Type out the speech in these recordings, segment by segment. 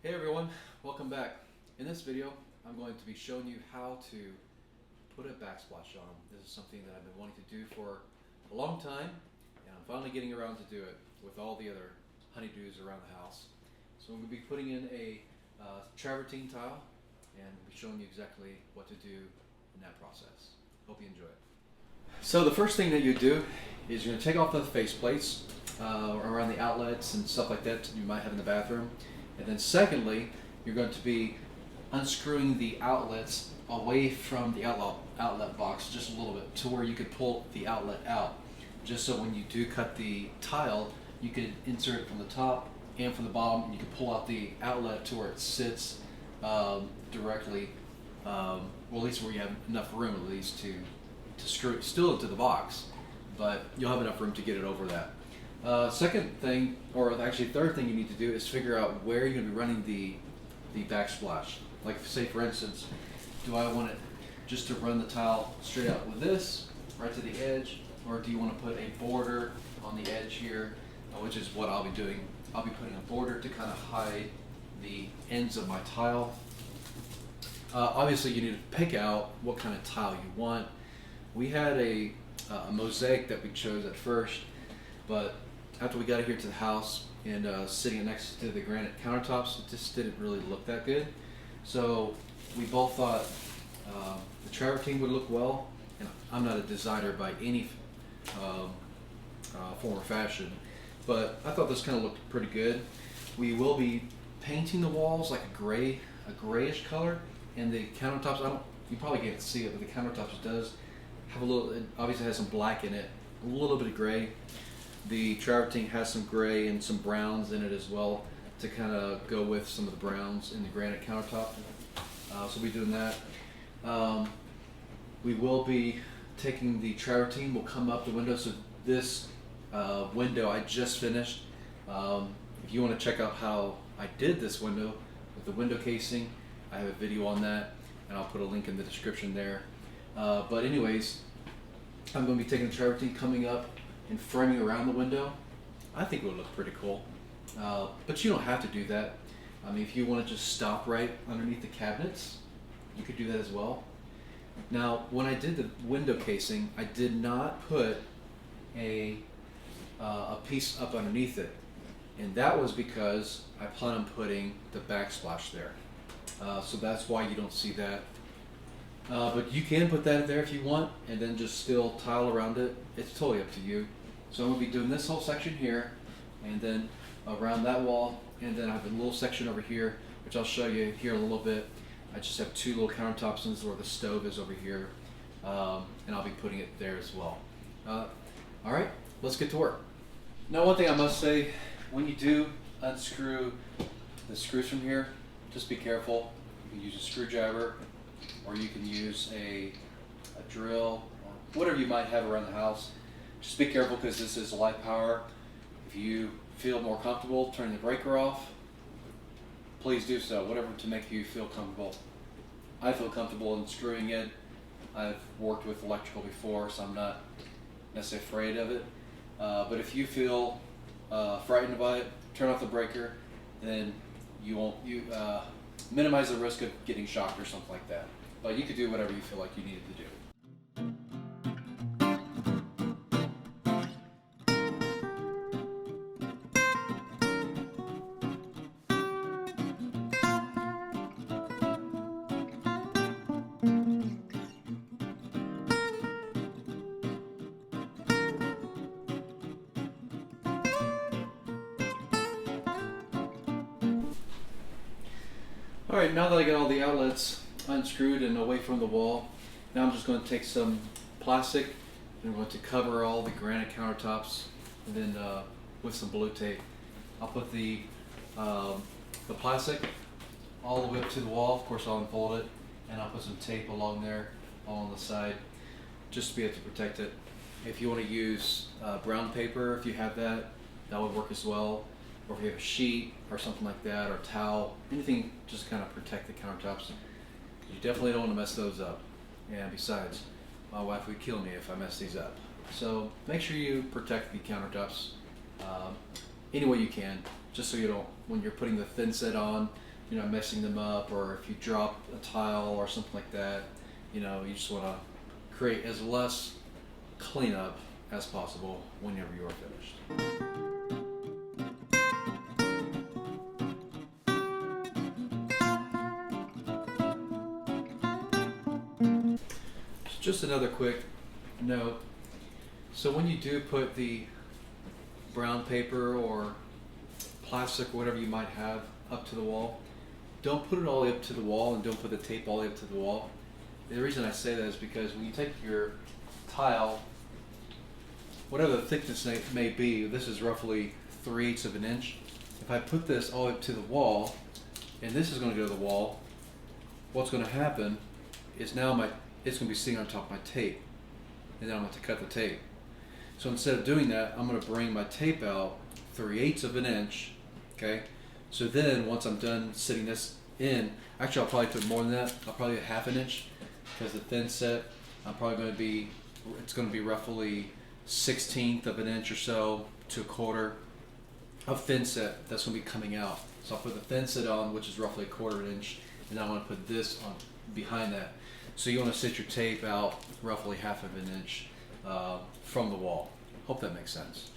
Hey everyone, welcome back. In this video, I'm going to be showing you how to put a backsplash on. This is something that I've been wanting to do for a long time, and I'm finally getting around to do it with all the other honeydews around the house. So I'm going to be putting in a travertine tile, and I'll be showing you exactly what to do in that process. Hope you enjoy it. So the first thing that you do is you're going to take off the face plates around the outlets and stuff like that you might have in the bathroom. And then secondly, you're going to be unscrewing the outlets away from the outlet box just a little bit to where you could pull the outlet out. Just so when you do cut the tile, you could insert it from the top and from the bottom, and you can pull out the outlet to where it sits directly, well, at least where you have enough room at least to screw it still into the box, but you'll have enough room to get it over that. Second thing, or actually third thing you need to do is figure out where you're going to be running the backsplash. Like say for instance, do I want it just to run the tile straight out with this, right to the edge, or do you want to put a border on the edge here, which is what I'll be doing. I'll be putting a border to kind of hide the ends of my tile. Obviously you need to pick out what kind of tile you want. We had a mosaic that we chose at first, but after we got it here to the house and sitting next to the granite countertops, it just didn't really look that good. So we both thought the travertine would look well, and I'm not a designer by any form or fashion, but I thought this kind of looked pretty good. We will be painting the walls like a grayish color, and the countertops, you probably can't see it, but the countertops does have a little, it obviously has some black in it, a little bit of gray. The travertine has some gray and some browns in it as well to kind of go with some of the browns in the granite countertop. So we'll be doing that. We will be taking the travertine, we'll come up the window. So this window I just finished. If you want to check out how I did this window with the window casing, I have a video on that, and I'll put a link in the description there. But anyways, I'm going to be taking the travertine, coming up and framing around the window. I think it would look pretty cool. But you don't have to do that. I mean, if you want to just stop right underneath the cabinets, you could do that as well. Now, when I did the window casing, I did not put a piece up underneath it. And that was because I plan on putting the backsplash there. So that's why you don't see that. But you can put that there if you want, and then just still tile around it. It's totally up to you. So I'm going to be doing this whole section here, and then around that wall, and then I have a little section over here, which I'll show you here in a little bit. I just have two little countertops, and this is where the stove is over here, and I'll be putting it there as well. All right, let's get to work. Now, one thing I must say, when you do unscrew the screws from here, just be careful. You can use a screwdriver, or you can use a drill, or whatever you might have around the house. Just be careful because this is light power. If you feel more comfortable turning the breaker off, please do so, whatever to make you feel comfortable. I feel comfortable in screwing it. I've worked with electrical before, so I'm not necessarily afraid of it. But if you feel frightened by it, turn off the breaker, then you minimize the risk of getting shocked or something like that. But you could do whatever you feel like you needed to do. Alright, now that I got all the outlets unscrewed and away from the wall, now I'm just going to take some plastic and I'm going to cover all the granite countertops, and then with some blue tape. I'll put the plastic all the way up to the wall. Of course, I'll unfold it, and I'll put some tape along there, all on the side, just to be able to protect it. If you want to use brown paper, if you have that, that would work as well. Or if you have a sheet or something like that, or a towel, anything just kind of protect the countertops. You definitely don't want to mess those up. And besides, my wife would kill me if I mess these up. So make sure you protect the countertops any way you can, just so you don't, when you're putting the thin set on, you're not messing them up, or if you drop a tile or something like that, you just want to create as less cleanup as possible whenever you are finished. Just another quick note. So when you do put the brown paper or plastic, whatever you might have, up to the wall, don't put it all the way up to the wall, and don't put the tape all the way up to the wall. The reason I say that is because when you take your tile, whatever the thickness may be, this is roughly 3/8 of an inch. If I put this all the way up to the wall, and this is going to go to the wall, what's going to happen is now it's going to be sitting on top of my tape, and then I'm going to have to cut the tape. So instead of doing that, I'm going to bring my tape out 3/8 of an inch. Okay, so then once I'm done sitting this in, actually I'll probably put more than that. I'll probably 1/2 inch, because the thin set, it's going to be roughly 1/16 of an inch or so to 1/4 of thin set that's going to be coming out. So I'll put the thin set on, which is roughly 1/4 inch, and then I want to put this on behind that. So you want to sit your tape out roughly 1/2 of an inch from the wall. Hope that makes sense.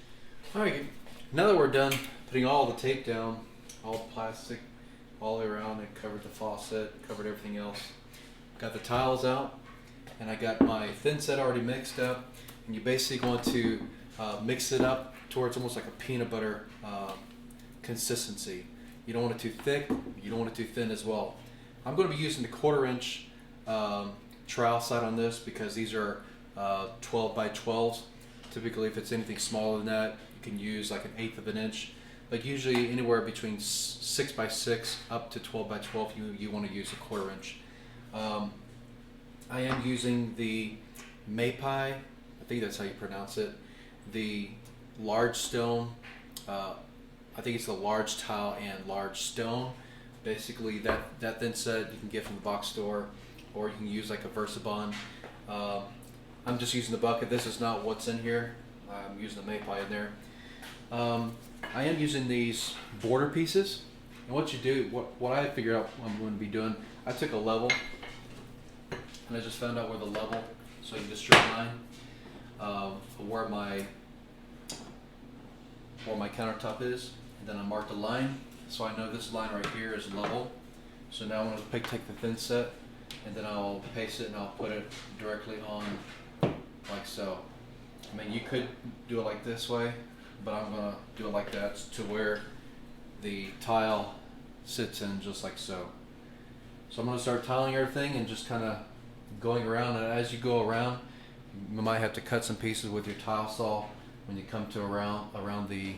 All right, now that we're done putting all the tape down, all the plastic all the way around, and covered the faucet, covered everything else, got the tiles out, and I got my thin set already mixed up. And you basically want to mix it up towards almost like a peanut butter consistency. You don't want it too thick, you don't want it too thin as well. I'm going to be using the 1/4 inch trowel side on this, because these are 12 by 12s. Typically, if it's anything smaller than that, you can use like 1/8 of an inch. But usually anywhere between 6 by 6 up to 12 by 12, you want to use a 1/4 inch. I am using the Mapei, I think that's how you pronounce it, the large stone. I think it's the large tile and large stone. Basically, that thin set you can get from the box store, or you can use like a VersaBond. I'm just using the bucket. This is not what's in here. I'm using the Mapei in there. I am using these border pieces, and what you do, what I figured out I'm going to be doing, I took a level, and I just found out where the level, so you just straight line where my countertop is, and then I marked a line, so I know this line right here is level. So now I'm going to take the thin set, and then I'll paste it and I'll put it directly on like so. I mean, you could do it like this way, but I'm going to do it like that to where the tile sits in just like so. So I'm going to start tiling everything and just kind of going around, and as you go around, you might have to cut some pieces with your tile saw when you come to around the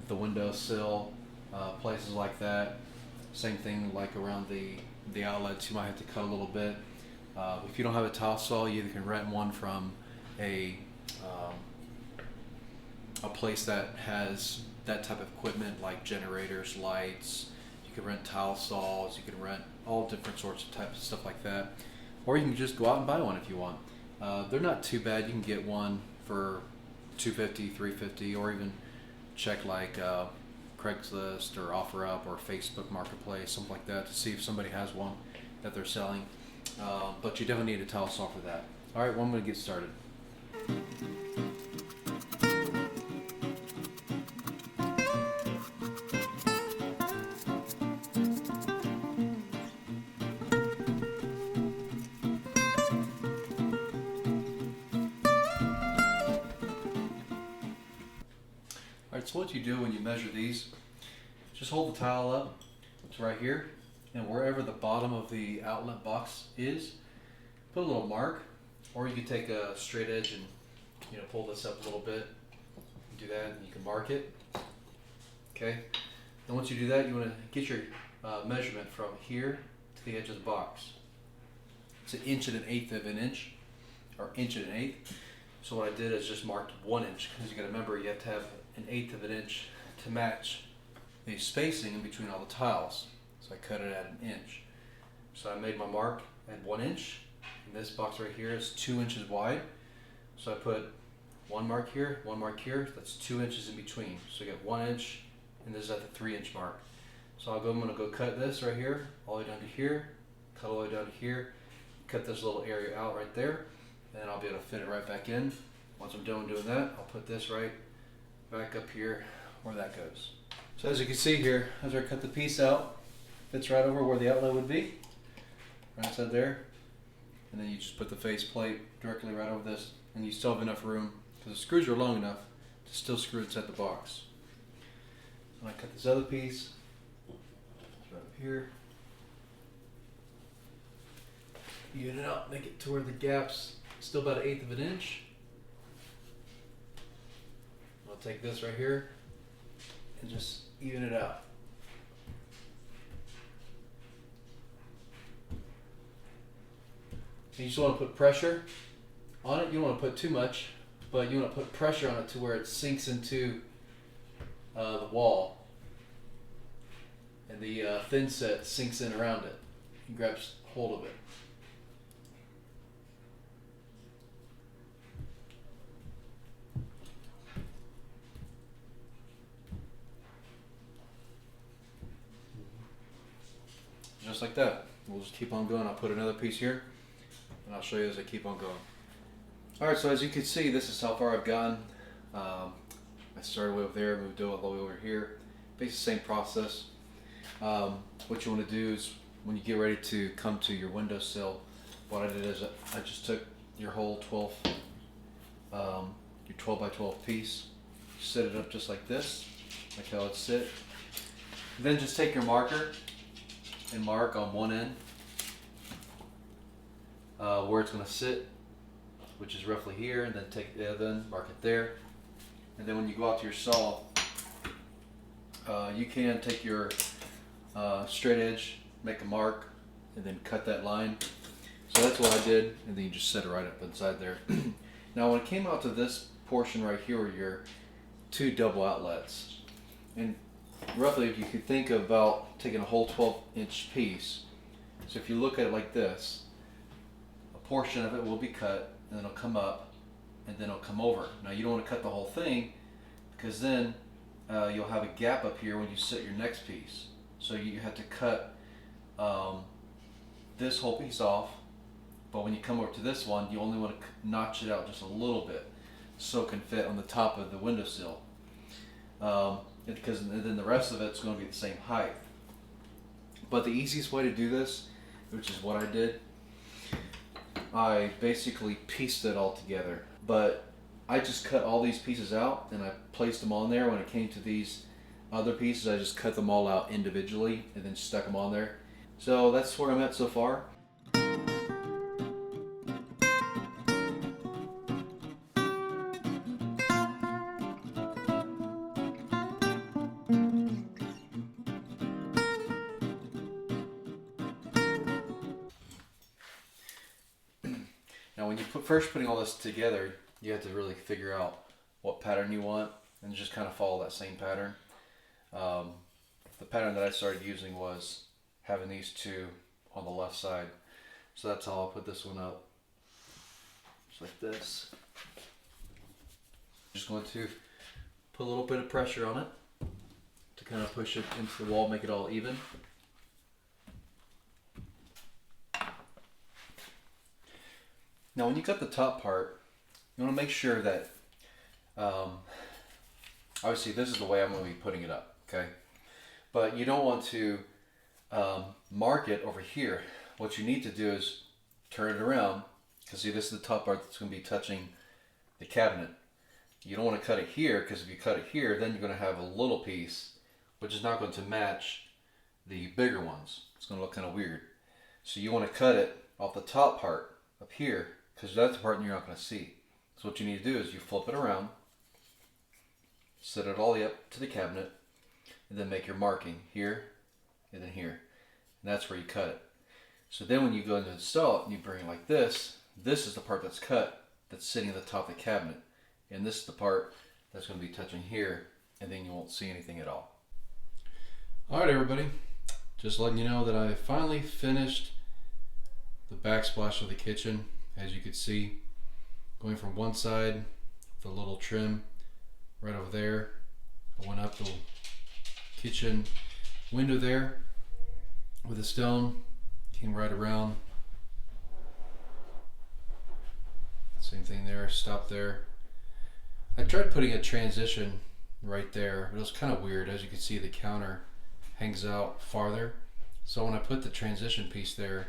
windowsill, places like that. Same thing like around the outlets, you might have to cut a little bit. If you don't have a tile saw, you can rent one from a place that has that type of equipment, like generators, lights. You can rent tile saws, you can rent all different sorts of types of stuff like that. Or you can just go out and buy one if you want. They're not too bad. You can get one for $250, $350, or even check like Craigslist or OfferUp or Facebook Marketplace, something like that, to see if somebody has one that they're selling. But you definitely need a tile saw for that. All right, well, I'm going to get started. Alright, so what you do when you measure these, just hold the tile up to right here, and wherever the bottom of the outlet box is, put a little mark, or you can take a straight edge and pull this up a little bit, do that, and you can mark it. Okay, and once you do that, you want to get your measurement from here to the edge of the box. It's 1.125 of an inch, or 1.125. So what I did is just marked 1 inch, because you got to remember you have to have 1/8 of an inch to match the spacing in between all the tiles. So I cut it at 1 inch. So I made my mark at 1 inch, and this box right here is 2 inches wide. So I put one mark here, that's 2 inches in between. So you get 1 inch, and this is at the 3 inch mark. So I'm going to go cut this right here, all the way down to here, cut all the way down to here, cut this little area out right there, and then I'll be able to fit it right back in. Once I'm done doing that, I'll put this right back up here where that goes. So as you can see here, as I cut the piece out, fits right over where the outlet would be, right inside there. And then you just put the face plate directly right over this, and you still have enough room, because the screws are long enough to still screw inside the box. So I cut this other piece, it's right up here. Even it out, make it to where the gap's still about 1/8 of an inch. I'll take this right here and just even it out. You just want to put pressure on it. You don't want to put too much, but you want to put pressure on it to where it sinks into the wall, and the thin set sinks in around it and grabs hold of it. Just like that. We'll just keep on going. I'll put another piece here, and I'll show you as I keep on going. Alright, so as you can see, this is how far I've gotten. I started way over there, moved all the way over here. Basically the same process. What you want to do is, when you get ready to come to your windowsill, what I did is I just took your whole 12 by 12 piece, set it up just like this, like how it'd sit. Then just take your marker and mark on one end where it's going to sit, which is roughly here, and then take the other end, mark it there. And then when you go out to your saw, you can take your straight edge, make a mark, and then cut that line. So that's what I did, and then you just set it right up inside there. Now when it came out to this portion right here were your 2 double outlets, and roughly if you could think about taking a whole 12-inch piece, so if you look at it like this, a portion of it will be cut, and then it'll come up, and then it'll come over. Now you don't want to cut the whole thing, because then you'll have a gap up here when you set your next piece. So you have to cut this whole piece off, but when you come over to this one, you only want to notch it out just a little bit so it can fit on the top of the windowsill. Because then the rest of it's going to be the same height. But the easiest way to do this, which is what I did, I basically pieced it all together. But I just cut all these pieces out and I placed them on there. When it came to these other pieces, I just cut them all out individually and then stuck them on there. So that's where I'm at so far. Now when you first putting all this together, you have to really figure out what pattern you want and just kind of follow that same pattern. The pattern that I started using was having these two on the left side. So that's how I'll put this one up. Just like this. Just going to put a little bit of pressure on it to kind of push it into the wall, make it all even. Now when you cut the top part, you want to make sure that, obviously this is the way I'm going to be putting it up, okay? But you don't want to mark it over here. What you need to do is turn it around, because see, this is the top part that's going to be touching the cabinet. You don't want to cut it here, because if you cut it here, then you're going to have a little piece, which is not going to match the bigger ones. It's going to look kind of weird. So you want to cut it off the top part up here, because that's the part you're not going to see. So what you need to do is you flip it around, set it all the way up to the cabinet, and then make your marking here and then here. And that's where you cut it. So then when you go to install it and you bring it like this, this is the part that's cut, that's sitting at the top of the cabinet. And this is the part that's going to be touching here, and then you won't see anything at all. Alright everybody, just letting you know that I finally finished the backsplash of the kitchen. As you can see, going from one side, the little trim right over there, I went up the kitchen window there with a stone, came right around. Same thing there, stop there. I tried putting a transition right there, but it was kind of weird. As you can see, the counter hangs out farther. So when I put the transition piece there,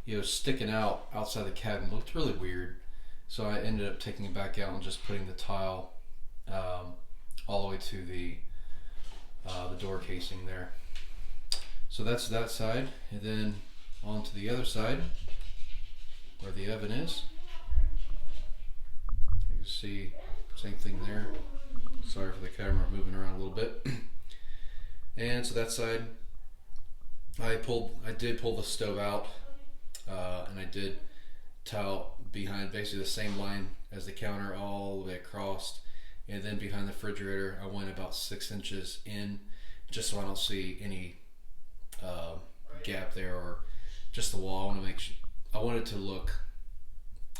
it was sticking out outside the cabinet. It looked really weird. So I ended up taking it back out and just putting the tile all the way to the door casing there. So that's that side, and then on to the other side where the oven is. You can see same thing there. Sorry for the camera moving around a little bit. And so that side, I did pull the stove out, and I did tile behind basically the same line as the counter all the way across, and then behind the refrigerator I went about 6 inches in, just so I don't see any gap there or just the wall. I want it to look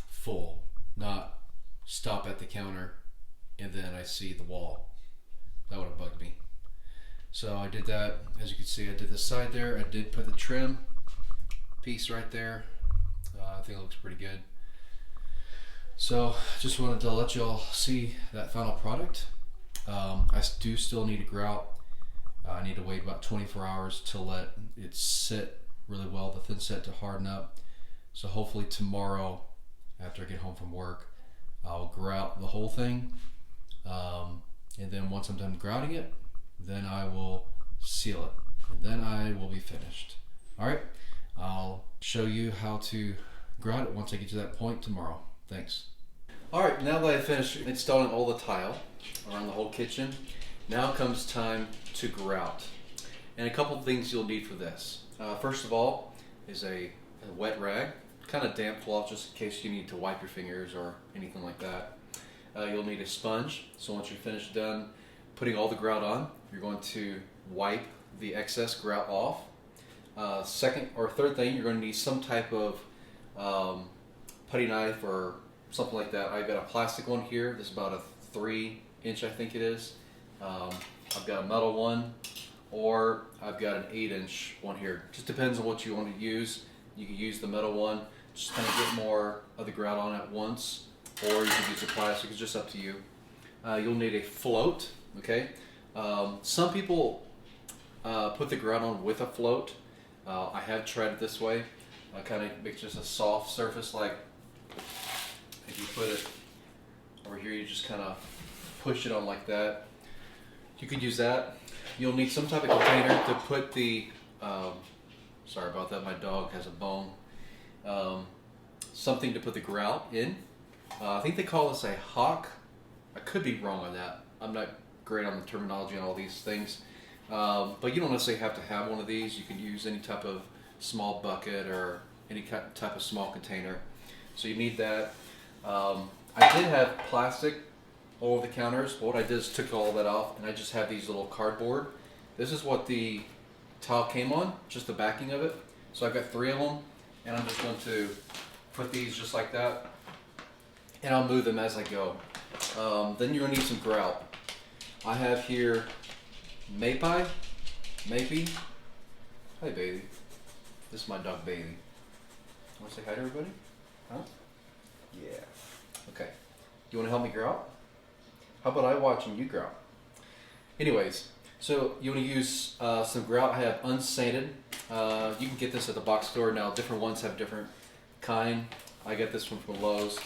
full, not stop at the counter and then I see the wall. That would have bugged me. So I did that. As you can see, I did this side there. I did put the trim piece right there. I think it looks pretty good. So just wanted to let y'all see that final product. I do still need to grout. I need to wait about 24 hours to let it sit really well, the thin set to harden up. So hopefully tomorrow, after I get home from work, I'll grout the whole thing. And then once I'm done grouting it, then I will seal it, and then I will be finished. All right, I'll show you how to grout it once I get to that point tomorrow. Thanks. All right, now that I finished installing all the tile around the whole kitchen, now comes time to grout. And a couple of things you'll need for this. First of all is a wet rag, kind of damp cloth, just in case you need to wipe your fingers or anything like that. You'll need a sponge, so once you're finished done putting all the grout on, you're going to wipe the excess grout off. Second or third thing, you're going to need some type of putty knife or something like that. I've got a plastic one here. This is about a 3-inch, I think it is. I've got a metal one, or I've got an 8-inch one here. Just depends on what you want to use. You can use the metal one, just kind of get more of the grout on at once, or you can use the plastic. It's just up to you. You'll need a float. Okay. Some people put the grout on with a float. I have tried it this way. Kind of makes just a soft surface, like if you put it over here, you just kind of push it on like that. You could use that. You'll need some type of container to put the, sorry about that, my dog has a bone. Something to put the grout in. I think they call this a hock. I could be wrong on that. I'm not great on the terminology on all these things. But you don't necessarily have to have one of these. You can use any type of small bucket or any type of small container. So you need that. I did have plastic all over the counters. What I did is took all that off, and I just have these little cardboard. This is what the tile came on, just the backing of it. So I've got 3 of them, and I'm just going to put these just like that, and I'll move them as I go. Then you're gonna need some grout. I have here Maypie. Hi, baby. This is my dog, Baby. Want to say hi to everybody? Huh? Yeah. Okay. You want to help me grout? How about I watch and you grout? Anyways, so you want to use some grout. I have unsanded. You can get this at the box store. Now, different ones have different kind. I get this one from Lowe's.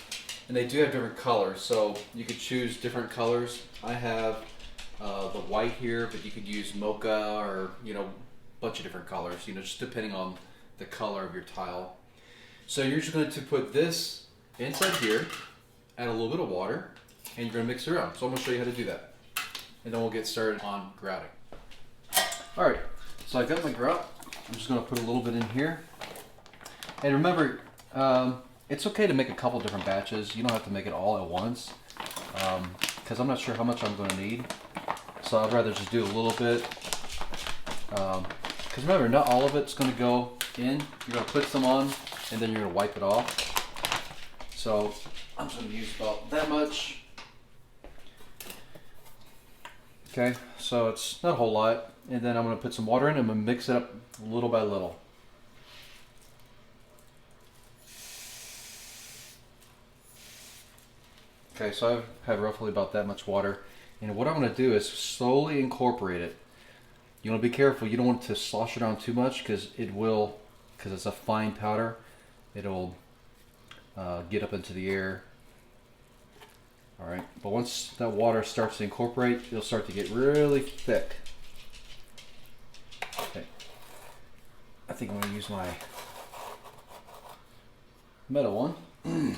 And they do have different colors, so you could choose different colors. I have the white here, but you could use mocha or, a bunch of different colors, just depending on the color of your tile. So you're just going to put this inside here, add a little bit of water, and you're going to mix it around. So I'm going to show you how to do that. And then we'll get started on grouting. Alright, so I got my grout. I'm just going to put a little bit in here. And remember, it's okay to make a couple different batches. You don't have to make it all at once, because I'm not sure how much I'm going to need. So I'd rather just do a little bit. Because remember, not all of it's going to go in. You're going to put some on, and then you're going to wipe it off. So I'm just going to use about that much. Okay, so it's not a whole lot. And then I'm going to put some water in and I'm going to mix it up little by little. Okay, so I have roughly about that much water. And what I'm going to do is slowly incorporate it. You want to be careful. You don't want to slosh it around too much because it's a fine powder, it'll get up into the air. All right, but once that water starts to incorporate, it'll start to get really thick. Okay, I think I'm going to use my metal one.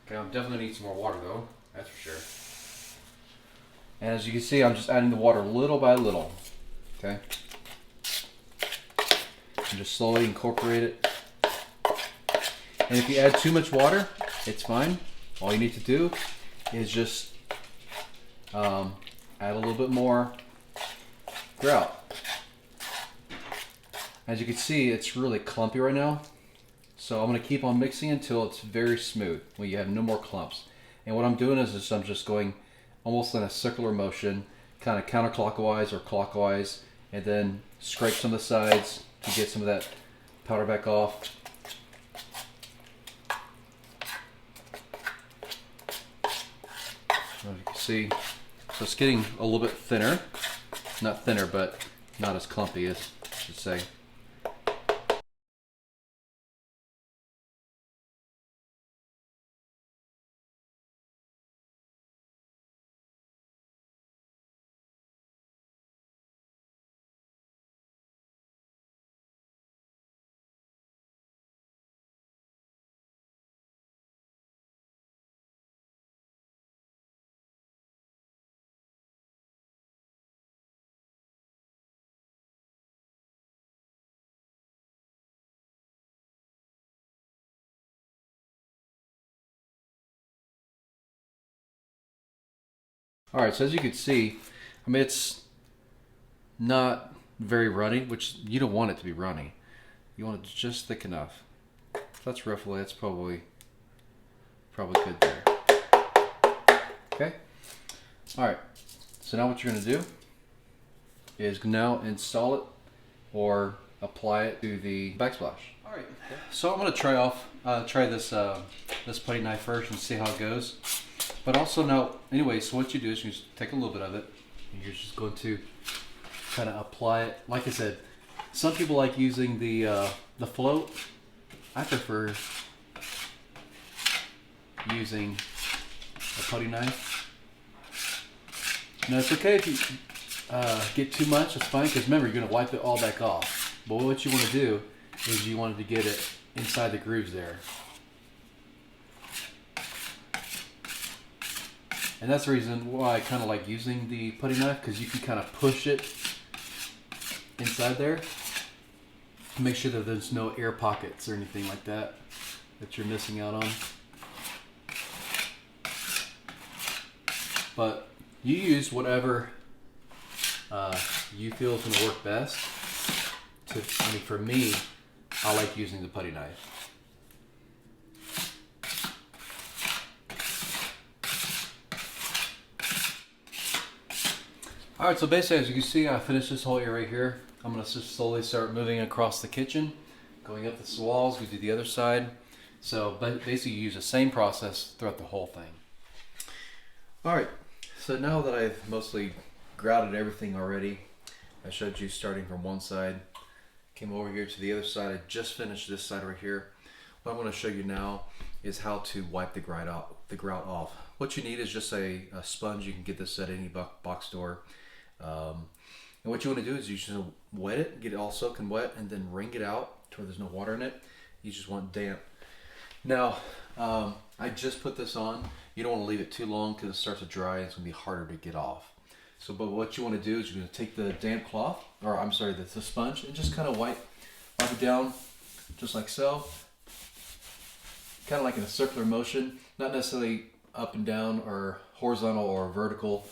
Okay, I'm definitely need some more water though, that's for sure. And as you can see, I'm just adding the water little by little. Okay, and just slowly incorporate it. And if you add too much water, it's fine. All you need to do is just add a little bit more grout. As you can see, it's really clumpy right now. So I'm going to keep on mixing until it's very smooth, when you have no more clumps. And what I'm doing is I'm just going almost in a circular motion, kind of counterclockwise or clockwise, and then scrape some of the sides to get some of that powder back off. As you can see, so it's getting a little bit thinner. Not thinner, but not as clumpy as I should say. Alright, so as you can see, I mean, it's not very runny, which you don't want it to be runny. You want it just thick enough. That's roughly, that's probably good there. Okay? Alright, so now what you're going to do is now install it or apply it to the backsplash. Alright, so I'm going to try this putty knife first and see how it goes. But also now, anyway, so what you do is you just take a little bit of it and you're just going to kind of apply it. Like I said, some people like using the float. I prefer using a putty knife. Now it's okay if you get too much, it's fine, because remember, you're going to wipe it all back off. But what you want to do is you want to get it inside the grooves there. And that's the reason why I kind of like using the putty knife, because you can kind of push it inside there to make sure that there's no air pockets or anything like that you're missing out on. But you use whatever you feel is going to work best. For me, I like using the putty knife. Alright, so basically as you can see, I finished this whole area right here. I'm going to just slowly start moving across the kitchen, going up the walls, we do the other side. So basically you use the same process throughout the whole thing. Alright, so now that I've mostly grouted everything already, I showed you starting from one side, came over here to the other side. I just finished this side right here. What I'm going to show you now is how to wipe the grout off. What you need is just a sponge. You can get this at any box store. And what you want to do is you just wet it, get it all soaking wet, and then wring it out to where there's no water in it. You just want damp. Now, I just put this on. You don't want to leave it too long because it starts to dry and it's going to be harder to get off. So, but what you want to do is you're going to take the damp cloth, or I'm sorry, the sponge, and just kind of wipe it down, just like so. Kind of like in a circular motion, not necessarily up and down or horizontal or vertical,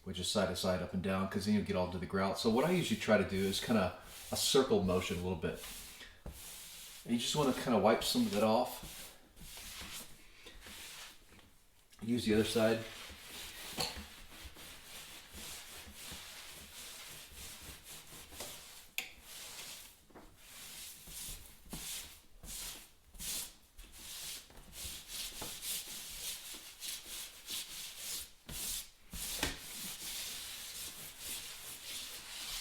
which is side to side, up and down, because then you get all into the grout. So what I usually try to do is kind of a circle motion a little bit. And you just want to kind of wipe some of it off. Use the other side.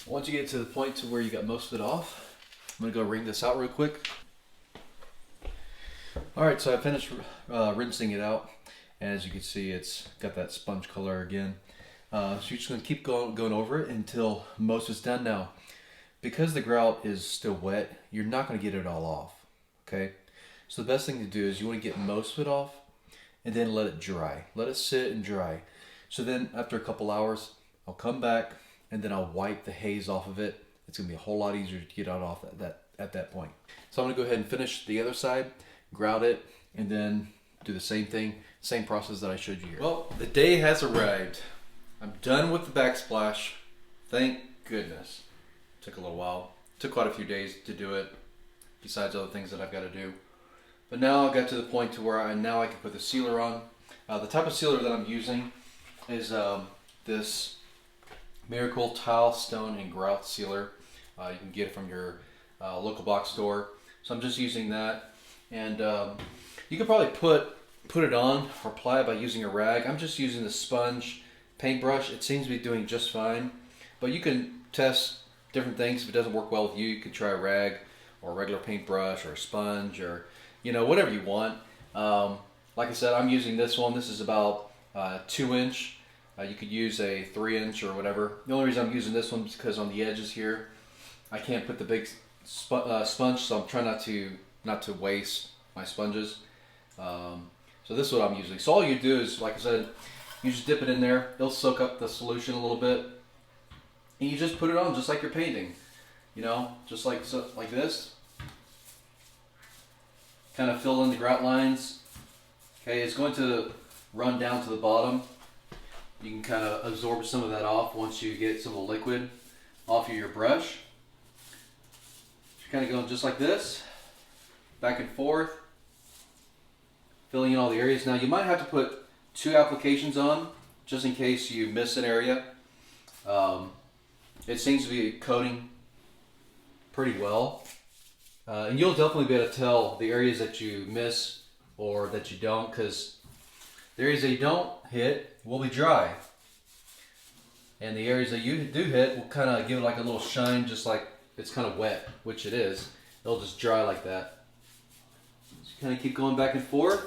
Once you get to the point to where you got most of it off, I'm gonna go wring this out real quick. All right, so I finished rinsing it out. And as you can see, it's got that sponge color again. So you're just gonna keep going over it until most is done. Now, because the grout is still wet, you're not gonna get it all off, okay? So the best thing to do is you wanna get most of it off and then let it dry. Let it sit and dry. So then after a couple hours, I'll come back and then I'll wipe the haze off of it. It's gonna be a whole lot easier to get it off at that point. So I'm gonna go ahead and finish the other side, grout it, and then do the same thing, same process that I showed you here. Well, the day has arrived. I'm done with the backsplash. Thank goodness. Took a little while. Took quite a few days to do it, besides other things that I've got to do. But now I got to the point to where I can put the sealer on. The type of sealer that I'm using is this Miracle Tile, Stone, and Grout Sealer. You can get it from your local box store. So I'm just using that. And you could probably put it on or apply it by using a rag. I'm just using the sponge paintbrush. It seems to be doing just fine. But you can test different things. If it doesn't work well with you, you could try a rag or a regular paintbrush or a sponge or whatever you want. Like I said, I'm using this one. This is about 2-inch. You could use a 3-inch or whatever. The only reason I'm using this one is because on the edges here, I can't put the big sponge, so I'm trying not to waste my sponges. So this is what I'm using. So all you do is, like I said, you just dip it in there. It'll soak up the solution a little bit, and you just put it on just like you're painting. Just like this. Kind of fill in the grout lines. Okay, it's going to run down to the bottom. You can kind of absorb some of that off once you get some of the liquid off of your brush. You're kind of going just like this, back and forth, filling in all the areas. Now you might have to put 2 applications on, just in case you miss an area. It seems to be coating pretty well. And you'll definitely be able to tell the areas that you miss or that you don't, because the areas that you don't hit will be dry. And the areas that you do hit will kind of give it like a little shine, just like it's kind of wet, which it is. It'll just dry like that. So you kind of keep going back and forth,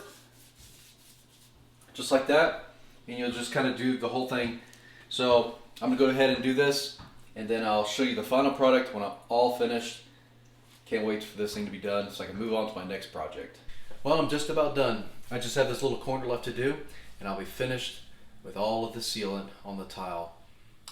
just like that. And you'll just kind of do the whole thing. So I'm going to go ahead and do this, and then I'll show you the final product when I'm all finished. Can't wait for this thing to be done so I can move on to my next project. Well, I'm just about done. I just have this little corner left to do, and I'll be finished with all of the sealant on the tile.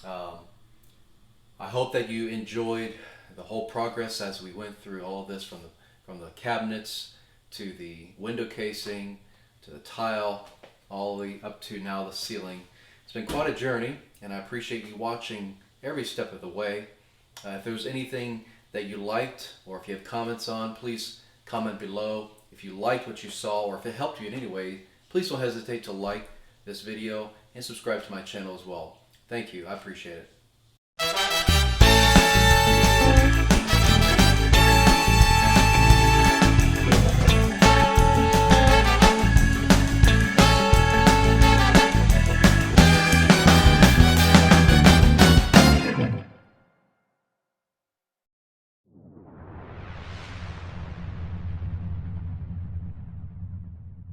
I hope that you enjoyed the whole progress as we went through all of this, from the cabinets to the window casing to the tile, all the way up to now the ceiling. It's been quite a journey, and I appreciate you watching every step of the way. If there was anything that you liked, or if you have comments on, please comment below. If you liked what you saw, or if it helped you in any way, please don't hesitate to like this video and subscribe to my channel as well. Thank you. I appreciate it.